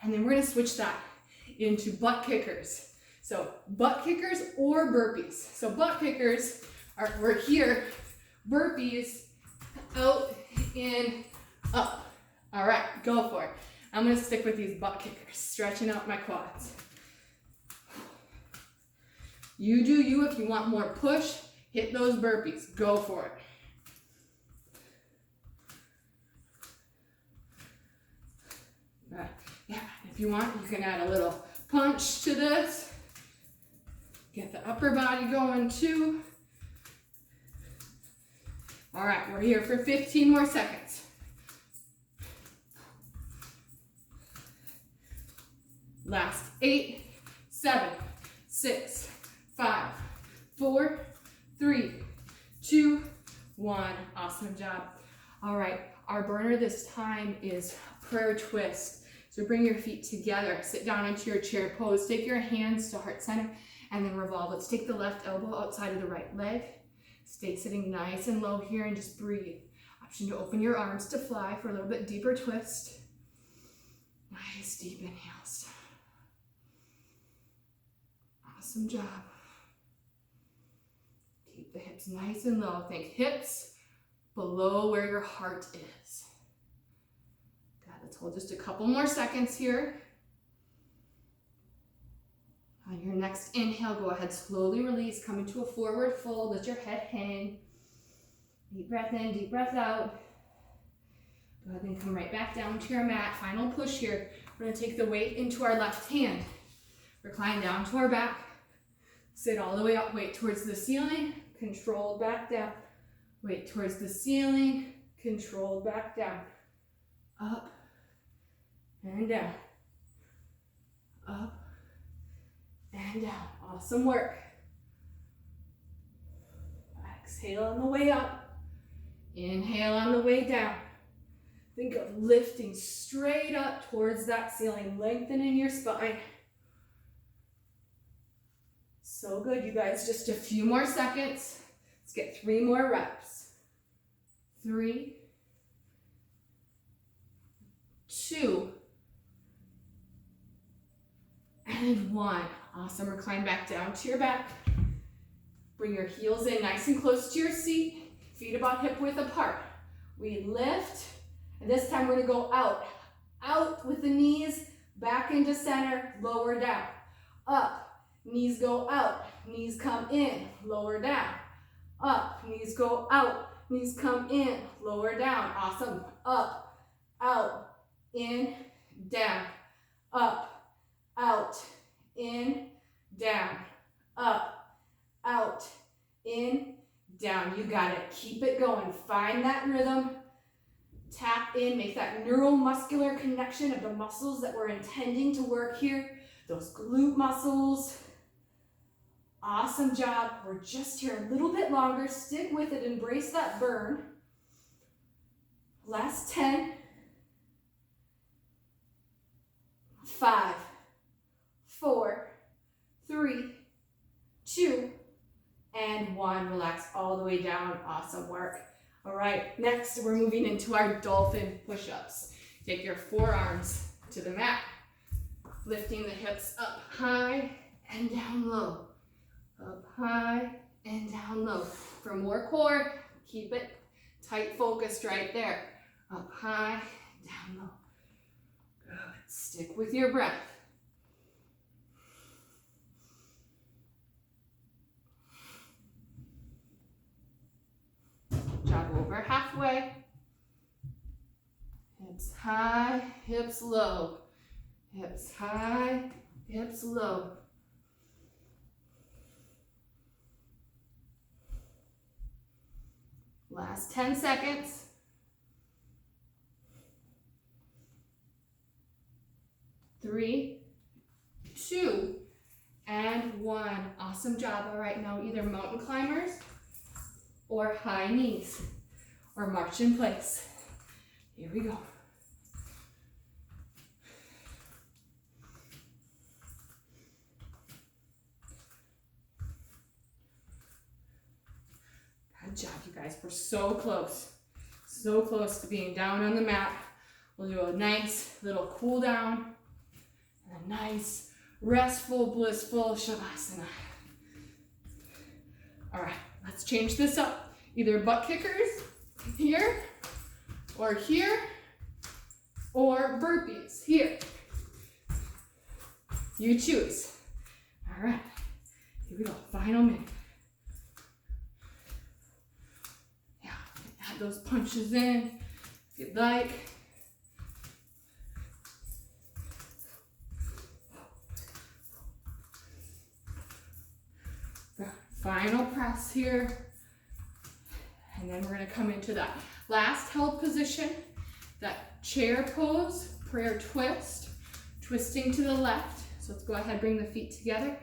And then we're gonna switch that into butt kickers. So butt kickers or burpees. So butt kickers we're here, burpees, out, in, up. All right, go for it. I'm gonna stick with these butt kickers, stretching out my quads. You do you. If you want more push, hit those burpees, go for it. Yeah, if you want, you can add a little punch to this. Get the upper body going too. All right, we're here for 15 more seconds. Last 8, 7, 6, 5, 4, 3, 2, 1. Awesome job. All right, our burner this time is prayer twist. So bring your feet together, sit down into your chair pose, take your hands to heart center, and then revolve. Let's take the left elbow outside of the right leg. Stay sitting nice and low here and just breathe. Option to open your arms to fly for a little bit deeper twist. Nice deep inhales. Awesome job. Keep the hips nice and low. Think hips below where your heart is. Let's hold just a couple more seconds here. On your next inhale, go ahead, slowly release, come into a forward fold, let your head hang. Deep breath in, deep breath out. Go ahead and come right back down to your mat. Final push here. We're gonna take the weight into our left hand. Recline down to our back. Sit all the way up, weight towards the ceiling, control back down. Weight towards the ceiling, control back down. Up. And down, up, and down. Awesome work. Exhale on the way up, inhale on the way down. Think of lifting straight up towards that ceiling, lengthening your spine. So good, you guys. Just a few more seconds. Let's get 3 more reps. 3, 2, and 1. Awesome. Recline back down to your back. Bring your heels in nice and close to your seat. Feet about hip width apart. We lift, and this time we're gonna go out. Out with the knees, back into center, lower down. Up, knees go out, knees come in, lower down. Up, knees go out, knees come in, lower down. Awesome. Up, out, in, down. Up, out, in, down, up, out, in, down. You got it. Keep it going. Find that rhythm. Tap in. Make that neuromuscular connection of the muscles that we're intending to work here. Those glute muscles. Awesome job. We're just here a little bit longer. Stick with it. Embrace that burn. Last 10. 5, 4, 3, 2, and 1. Relax all the way down. Awesome work. All right, next we're moving into our dolphin push-ups. Take your forearms to the mat, lifting the hips up high and down low. Up high and down low. For more core, keep it tight focused right there. Up high, down low. Good. Stick with your breath. Jog over halfway. Hips high, hips low. Hips high, hips low. Last 10 seconds. 3, 2, and 1. Awesome job. All right, now either mountain climbers or high knees or march in place. Here we go. Good job, you guys. We're so close to being down on the mat. We'll do a nice little cool down And a nice, restful, blissful Shavasana. All right, let's change this up. Either butt kickers here, or burpees here. You choose. All right, here we go, final minute. Yeah, add those punches in if you'd like. Final press here. And then we're gonna come into that last held position, that chair pose, prayer twist, twisting to the left. So let's go ahead, bring the feet together.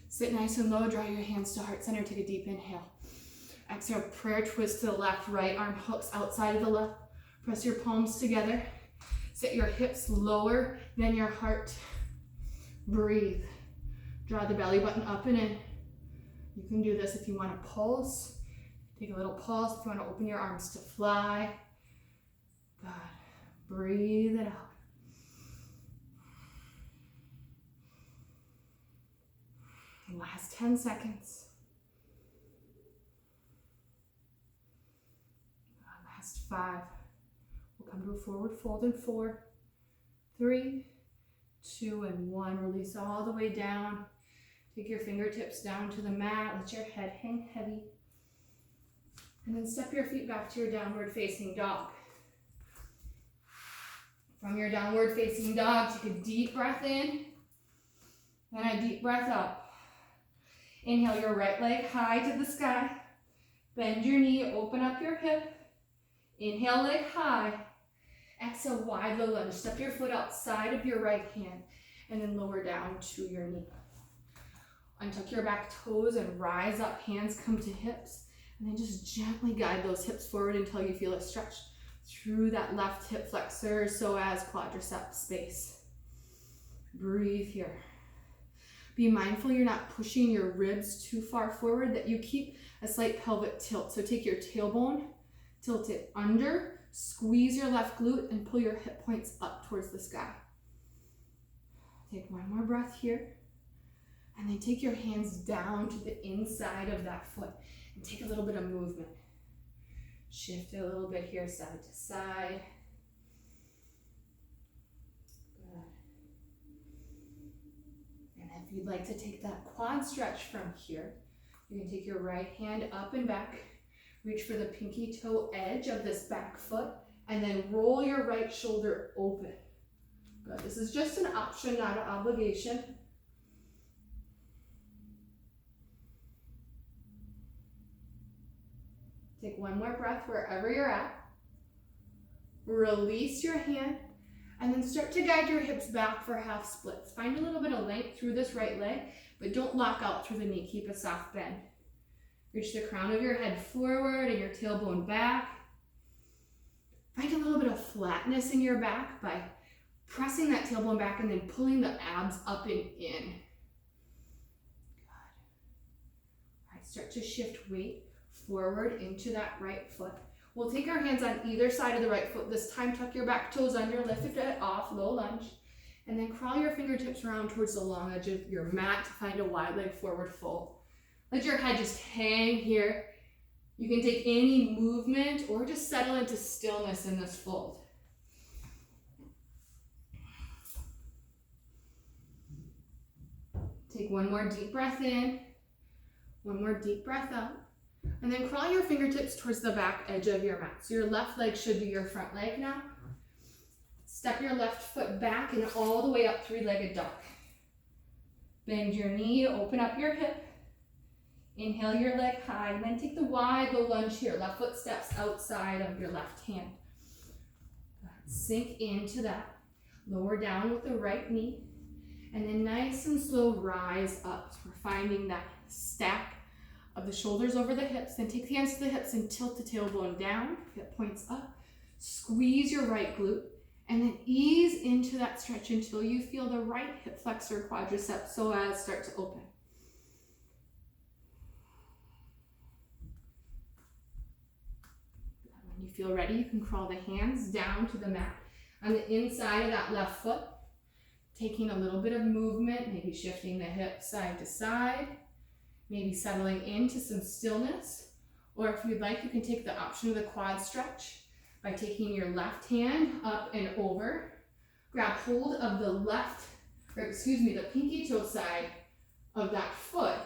Sit nice and low, draw your hands to heart center, take a deep inhale. Exhale, prayer twist to the left, right arm hooks outside of the left. Press your palms together. Set your hips lower than your heart. Breathe. Draw the belly button up and in. You can do this if you want to pulse. Take a little pulse if you want to open your arms to fly. Good. Breathe it out. Last 10 seconds. Last 5. We'll come to a forward fold in 4, 3, 2, and 1. Release all the way down. Take your fingertips down to the mat. Let your head hang heavy. And then step your feet back to your downward facing dog. From your downward facing dog, take a deep breath in. Then a deep breath up. Inhale your right leg high to the sky. Bend your knee, open up your hip. Inhale, leg high. Exhale, wide low lunge. Step your foot outside of your right hand and then lower down to your knee. Untuck your back toes and rise up. Hands come to hips. And then just gently guide those hips forward until you feel a stretch through that left hip flexor, psoas, quadricep space. Breathe here. Be mindful you're not pushing your ribs too far forward, that you keep a slight pelvic tilt. So take your tailbone, tilt it under, squeeze your left glute, and pull your hip points up towards the sky. Take one more breath here. And then take your hands down to the inside of that foot and take a little bit of movement. Shift it a little bit here, side to side. Good. And if you'd like to take that quad stretch from here, you can take your right hand up and back, reach for the pinky toe edge of this back foot, and then roll your right shoulder open. Good. This is just an option, not an obligation. Take one more breath wherever you're at. Release your hand and then start to guide your hips back for half splits. Find a little bit of length through this right leg, but don't lock out through the knee. Keep a soft bend. Reach the crown of your head forward and your tailbone back. Find a little bit of flatness in your back by pressing that tailbone back and then pulling the abs up and in. Good. All right, start to shift weight forward into that right foot. We'll take our hands on either side of the right foot. This time, tuck your back toes under, lift it off, low lunge, and then crawl your fingertips around towards the long edge of your mat to find a wide leg forward fold. Let your head just hang here. You can take any movement or just settle into stillness in this fold. Take one more deep breath in, one more deep breath out. And then crawl your fingertips towards the back edge of your mat. So your left leg should be your front leg now. Step your left foot back and all the way up, three-legged dog. Bend your knee, open up your hip. Inhale your leg high, and then take the wide low lunge here. Left foot steps outside of your left hand. Sink into that. Lower down with the right knee. And then nice and slow rise up. So we're finding that stack of the shoulders over the hips. Then take the hands to the hips and tilt the tailbone down, hip points up. Squeeze your right glute and then ease into that stretch until you feel the right hip flexor, quadricep, psoas start to open. When you feel ready, you can crawl the hands down to the mat on the inside of that left foot. Taking a little bit of movement, maybe shifting the hips side to side, maybe settling into some stillness. Or if you'd like, you can take the option of the quad stretch by taking your left hand up and over. Grab hold of the pinky toe side of that foot,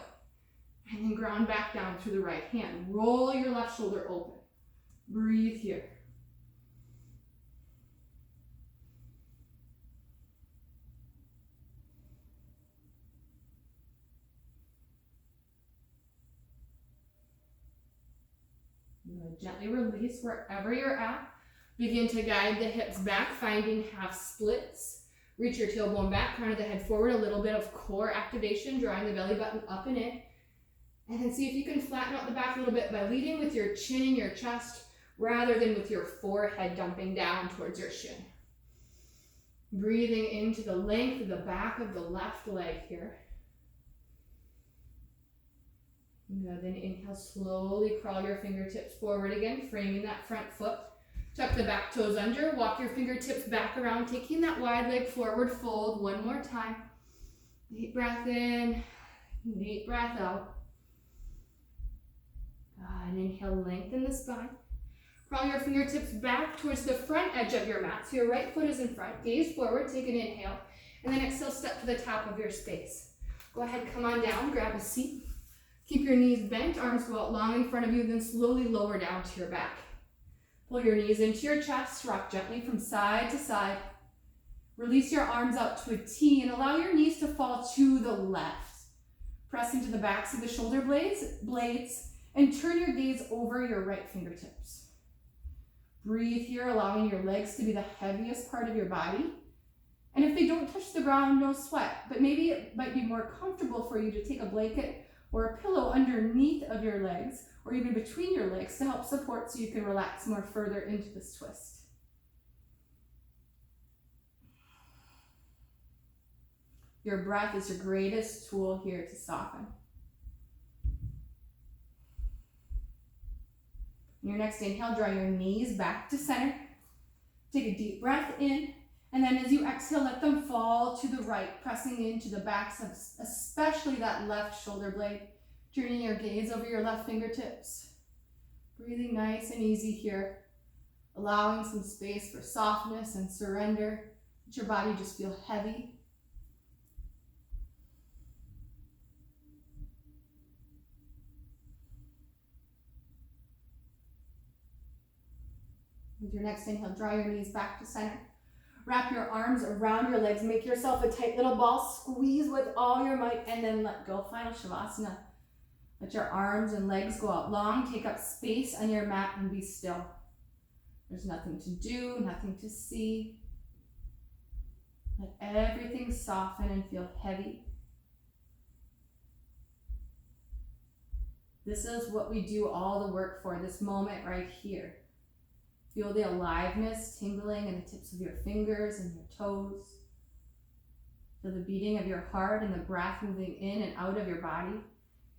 and then ground back down through the right hand. Roll your left shoulder open. Breathe here. You're going to gently release wherever you're at. Begin to guide the hips back, finding half splits. Reach your tailbone back, crown of the head forward, a little bit of core activation, drawing the belly button up and in. And then see if you can flatten out the back a little bit by leading with your chin in your chest rather than with your forehead dumping down towards your shin. Breathing into the length of the back of the left leg here. Good. Then inhale, slowly crawl your fingertips forward again, framing that front foot. Tuck the back toes under, walk your fingertips back around, taking that wide leg forward fold one more time. Deep breath in, deep breath out. And inhale, lengthen the spine. Crawl your fingertips back towards the front edge of your mat, so your right foot is in front. Gaze forward, take an inhale, and then exhale, step to the top of your space. Go ahead, come on down, grab a seat. Keep your knees bent, arms go out long in front of you, then slowly lower down to your back. Pull your knees into your chest, rock gently from side to side. Release your arms out to a T and allow your knees to fall to the left. Press into the backs of the shoulder blades and turn your gaze over your right fingertips. Breathe here, allowing your legs to be the heaviest part of your body. And if they don't touch the ground, no sweat, but maybe it might be more comfortable for you to take a blanket or a pillow underneath of your legs or even between your legs to help support so you can relax more further into this twist. Your breath is your greatest tool here to soften. In your next inhale, draw your knees back to center. Take a deep breath in, and then as you exhale, let them fall to the right, pressing into the backs of especially that left shoulder blade. Turning your gaze over your left fingertips. Breathing nice and easy here. Allowing some space for softness and surrender. Let your body just feel heavy. With your next inhale, draw your knees back to center. Wrap your arms around your legs. Make yourself a tight little ball. Squeeze with all your might and then let go. Final Shavasana. Let your arms and legs go out long. Take up space on your mat and be still. There's nothing to do, nothing to see. Let everything soften and feel heavy. This is what we do all the work for, this moment right here. Feel the aliveness tingling in the tips of your fingers and your toes. Feel the beating of your heart and the breath moving in and out of your body.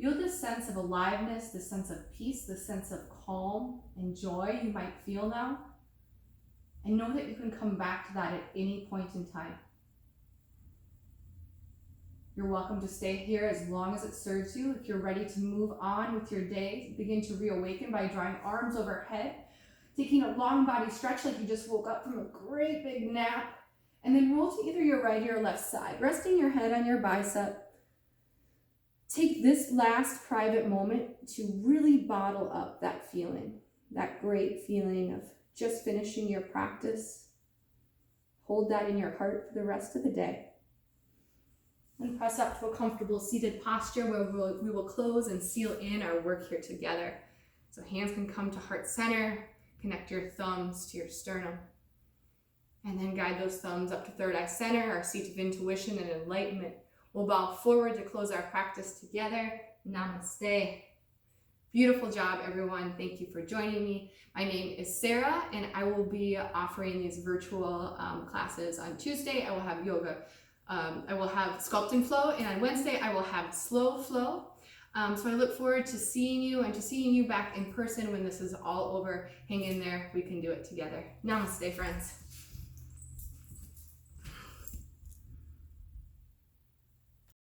Feel this sense of aliveness, this sense of peace, this sense of calm and joy you might feel now. And know that you can come back to that at any point in time. You're welcome to stay here as long as it serves you. If you're ready to move on with your day, begin to reawaken by drawing arms overhead, taking a long body stretch like you just woke up from a great big nap, and then roll to either your right or your left side, resting your head on your bicep. Take this last private moment to really bottle up that feeling, that great feeling of just finishing your practice. Hold that in your heart for the rest of the day. And press up to a comfortable seated posture where we will close and seal in our work here together. So hands can come to heart center, connect your thumbs to your sternum. And then guide those thumbs up to third eye center, our seat of intuition and enlightenment. We'll bow forward to close our practice together. Namaste. Beautiful job, everyone. Thank you for joining me. My name is Sarah, and I will be offering these virtual classes on Tuesday. I will have yoga. I will have Sculpt and Flow, and on Wednesday, I will have Slow Flow. So I look forward to seeing you and to seeing you back in person when this is all over. Hang in there. We can do it together. Namaste, friends.